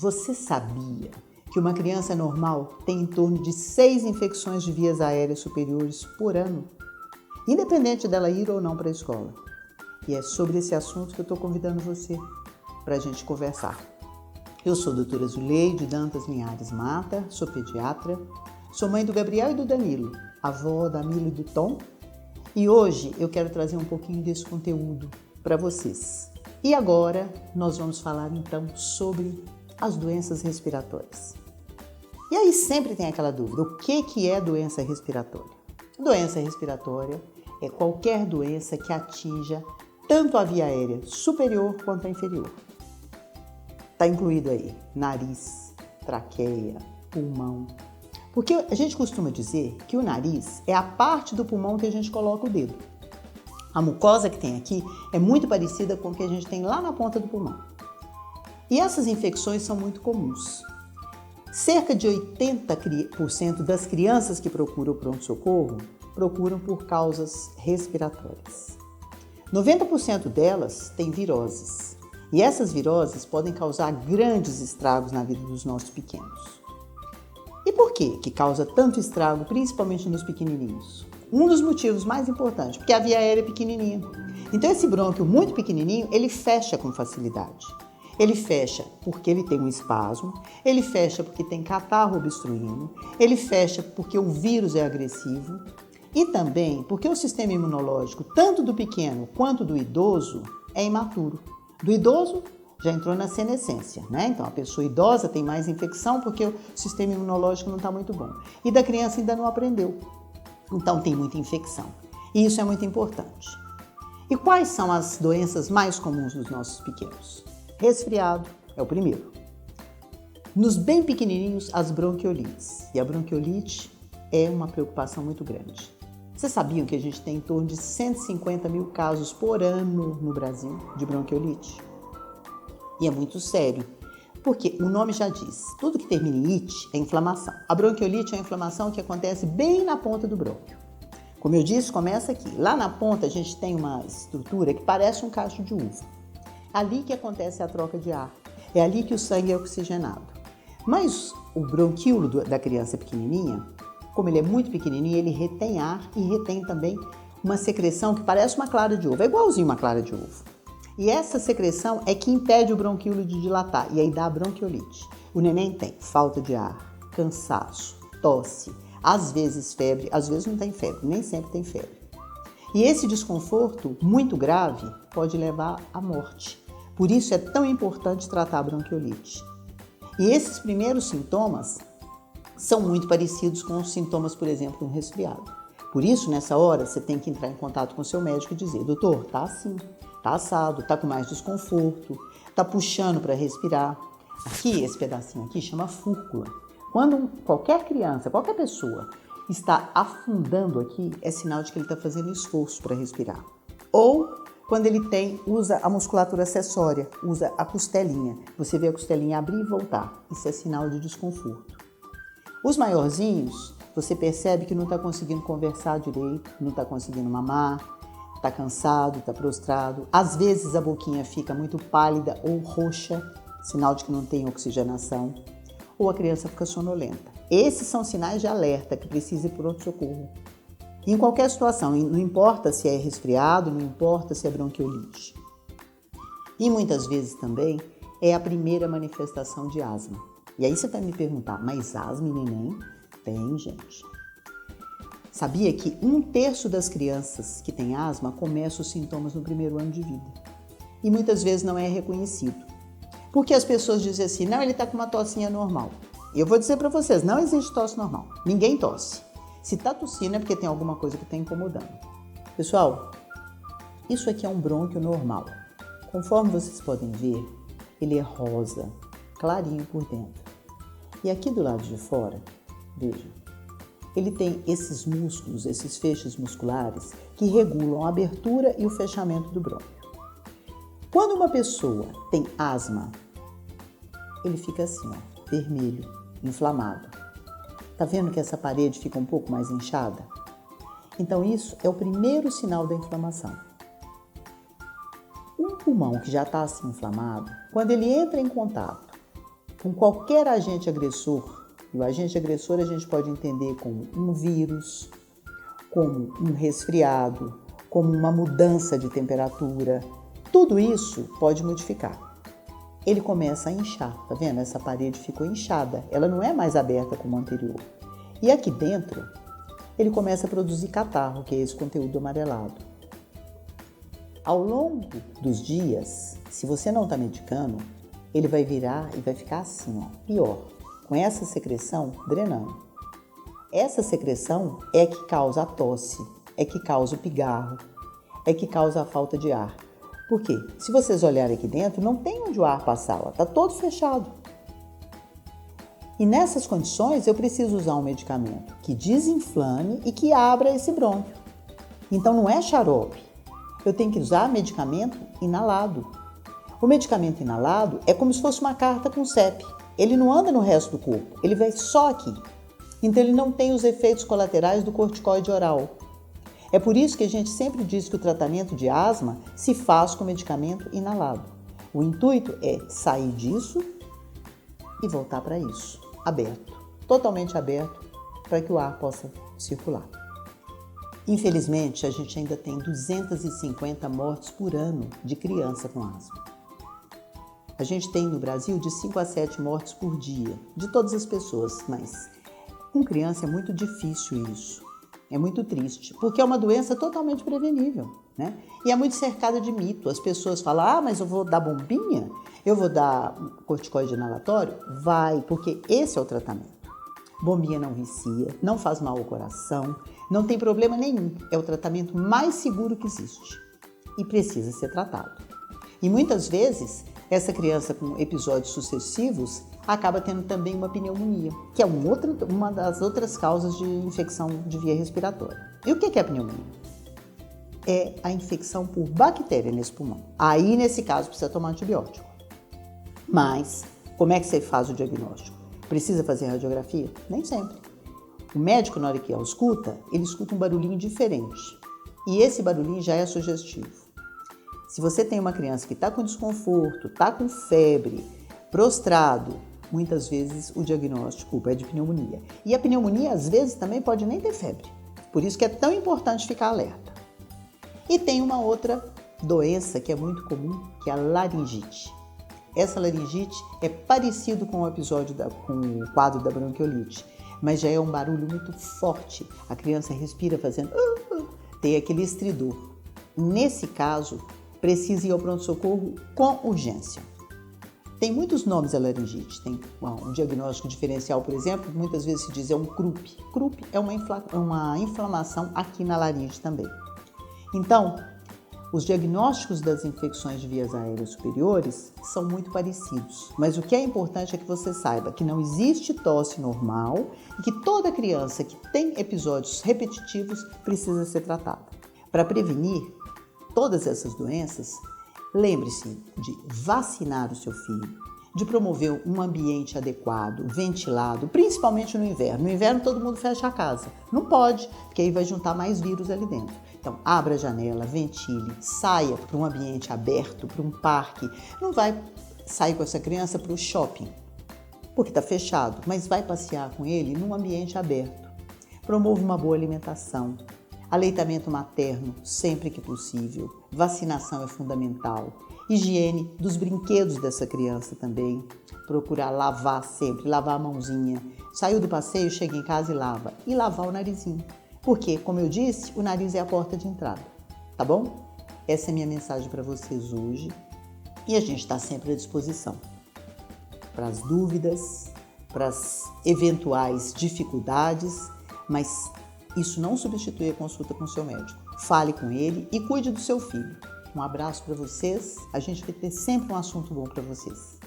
Você sabia que uma criança normal tem em torno de 6 infecções de vias aéreas superiores por ano, independente dela ir ou não para a escola? E é sobre esse assunto que eu estou convidando você para a gente conversar. Eu sou a doutora Zuleide Dantas Linhares Mata, sou pediatra, sou mãe do Gabriel e do Danilo, avó da Mila e do Tom, e hoje eu quero trazer um pouquinho desse conteúdo para vocês. E agora nós vamos falar então sobre as doenças respiratórias. E aí sempre tem aquela dúvida, o que é doença respiratória? Doença respiratória é qualquer doença que atinja tanto a via aérea superior quanto a inferior. Está incluído aí nariz, traqueia, pulmão. Porque a gente costuma dizer que o nariz é a parte do pulmão que a gente coloca o dedo. A mucosa que tem aqui é muito parecida com o que a gente tem lá na ponta do pulmão. E essas infecções são muito comuns. Cerca de 80% das crianças que procuram o pronto-socorro procuram por causas respiratórias. 90% delas têm viroses. E essas viroses podem causar grandes estragos na vida dos nossos pequenos. E por que causa tanto estrago, principalmente nos pequenininhos? Um dos motivos mais importantes, porque a via aérea é pequenininha. Então esse brônquio muito pequenininho, ele fecha com facilidade. Ele fecha porque ele tem um espasmo, ele fecha porque tem catarro obstruindo, ele fecha porque o vírus é agressivo e também porque o sistema imunológico, tanto do pequeno quanto do idoso, é imaturo. Do idoso já entrou na senescência, né? Então a pessoa idosa tem mais infecção porque o sistema imunológico não está muito bom. E da criança ainda não aprendeu, então tem muita infecção. E isso é muito importante. E quais são as doenças mais comuns dos nossos pequenos? Resfriado é o primeiro. Nos bem pequenininhos, as bronquiolites. E a bronquiolite é uma preocupação muito grande. Vocês sabiam que a gente tem em torno de 150 mil casos por ano no Brasil de bronquiolite? E é muito sério, porque o nome já diz, tudo que termina em it é inflamação. A bronquiolite é a inflamação que acontece bem na ponta do brônquio. Como eu disse, começa aqui. Lá na ponta a gente tem uma estrutura que parece um cacho de uva. Ali que acontece a troca de ar, é ali que o sangue é oxigenado. Mas o bronquíolo da criança pequenininha, como ele é muito pequenininho, ele retém ar e retém também uma secreção que parece uma clara de ovo, é igualzinho uma clara de ovo. E essa secreção é que impede o bronquíolo de dilatar e aí dá a bronquiolite. O neném tem falta de ar, cansaço, tosse, às vezes febre, às vezes não tem febre, nem sempre tem febre. E esse desconforto muito grave pode levar à morte. Por isso é tão importante tratar a bronquiolite. E esses primeiros sintomas são muito parecidos com os sintomas, por exemplo, de um resfriado. Por isso, nessa hora, você tem que entrar em contato com o seu médico e dizer: doutor, tá assim, tá assado, tá com mais desconforto, tá puxando para respirar. Aqui, esse pedacinho aqui chama fúrcula. Quando qualquer criança, qualquer pessoa está afundando aqui, é sinal de que ele está fazendo esforço para respirar. Ou quando ele usa a musculatura acessória, usa a costelinha. Você vê a costelinha abrir e voltar. Isso é sinal de desconforto. Os maiorzinhos, você percebe que não está conseguindo conversar direito, não está conseguindo mamar, está cansado, está prostrado. Às vezes a boquinha fica muito pálida ou roxa, sinal de que não tem oxigenação. Ou a criança fica sonolenta. Esses são sinais de alerta que precisa ir para o pronto-socorro. Em qualquer situação, não importa se é resfriado, não importa se é bronquiolite. E muitas vezes também é a primeira manifestação de asma. E aí você vai me perguntar, mas asma em neném? Tem, gente. Sabia que 1/3 das crianças que têm asma começam os sintomas no primeiro ano de vida? E muitas vezes não é reconhecido. Porque as pessoas dizem assim, não, ele está com uma tossinha normal. E eu vou dizer para vocês, não existe tosse normal. Ninguém tosse. Se está tossindo é porque tem alguma coisa que está incomodando. Pessoal, isso aqui é um brônquio normal. Conforme vocês podem ver, ele é rosa, clarinho por dentro. E aqui do lado de fora, vejam, ele tem esses músculos, esses feixes musculares que regulam a abertura e o fechamento do brônquio. Quando uma pessoa tem asma, ele fica assim, ó, vermelho, inflamado. Tá vendo que essa parede fica um pouco mais inchada? Então isso é o primeiro sinal da inflamação. Um pulmão que já está assim inflamado, quando ele entra em contato com qualquer agente agressor. E o agente agressor a gente pode entender como um vírus, como um resfriado, como uma mudança de temperatura. Tudo isso pode modificar. Ele começa a inchar, tá vendo? Essa parede ficou inchada, ela não é mais aberta como a anterior. E aqui dentro, ele começa a produzir catarro, que é esse conteúdo amarelado. Ao longo dos dias, se você não está medicando, ele vai virar e vai ficar assim, ó, pior, com essa secreção drenando. Essa secreção é que causa a tosse, é que causa o pigarro, é que causa a falta de ar. Por quê? Se vocês olharem aqui dentro, não tem onde o ar passar, está todo fechado. E nessas condições, eu preciso usar um medicamento que desinflame e que abra esse brônquio. Então, não é xarope. Eu tenho que usar medicamento inalado. O medicamento inalado é como se fosse uma carta com CEP. Ele não anda no resto do corpo, ele vai só aqui. Então ele não tem os efeitos colaterais do corticoide oral. É por isso que a gente sempre diz que o tratamento de asma se faz com medicamento inalado. O intuito é sair disso e voltar para isso, aberto, totalmente aberto, para que o ar possa circular. Infelizmente, a gente ainda tem 250 mortes por ano de criança com asma. A gente tem no Brasil de 5 a 7 mortes por dia, de todas as pessoas, mas com criança é muito difícil isso. É muito triste, porque é uma doença totalmente prevenível, né? E é muito cercada de mito. As pessoas falam, mas eu vou dar bombinha? Eu vou dar corticoide inalatório? Vai, porque esse é o tratamento. Bombinha não vicia, não faz mal ao coração, não tem problema nenhum. É o tratamento mais seguro que existe e precisa ser tratado. E muitas vezes, essa criança com episódios sucessivos acaba tendo também uma pneumonia, que é uma das outras causas de infecção de via respiratória. E o que é a pneumonia? É a infecção por bactéria nesse pulmão. Aí, nesse caso, precisa tomar antibiótico. Mas, como é que você faz o diagnóstico? Precisa fazer radiografia? Nem sempre. O médico, na hora que escuta, ele escuta um barulhinho diferente. E esse barulhinho já é sugestivo. Se você tem uma criança que está com desconforto, está com febre, prostrado, muitas vezes o diagnóstico é de pneumonia. E a pneumonia, às vezes, também pode nem ter febre. Por isso que é tão importante ficar alerta. E tem uma outra doença que é muito comum, que é a laringite. Essa laringite é parecido com o episódio com o quadro da bronquiolite, mas já é um barulho muito forte. A criança respira fazendo tem aquele estridor. Nesse caso, precisa ir ao pronto-socorro com urgência. Tem muitos nomes a laringite. Tem um diagnóstico diferencial, por exemplo, muitas vezes se diz é um CRUP. CRUP é uma inflamação aqui na laringe também. Então, os diagnósticos das infecções de vias aéreas superiores são muito parecidos, mas o que é importante é que você saiba que não existe tosse normal e que toda criança que tem episódios repetitivos precisa ser tratada. Para prevenir todas essas doenças, lembre-se de vacinar o seu filho, de promover um ambiente adequado, ventilado, principalmente no inverno. No inverno todo mundo fecha a casa. Não pode, porque aí vai juntar mais vírus ali dentro. Então, abra a janela, ventile, saia para um ambiente aberto, para um parque. Não vai sair com essa criança para o shopping, porque está fechado, mas vai passear com ele num ambiente aberto. Promova uma boa alimentação. Aleitamento materno sempre que possível. Vacinação é fundamental. Higiene dos brinquedos dessa criança também. Procurar lavar sempre, lavar a mãozinha. Saiu do passeio, chega em casa e lava. E lavar o narizinho. Porque, como eu disse, o nariz é a porta de entrada. Tá bom? Essa é a minha mensagem para vocês hoje. E a gente está sempre à disposição para as dúvidas, para as eventuais dificuldades, mas isso não substitui a consulta com o seu médico. Fale com ele e cuide do seu filho. Um abraço para vocês. A gente vai ter sempre um assunto bom para vocês.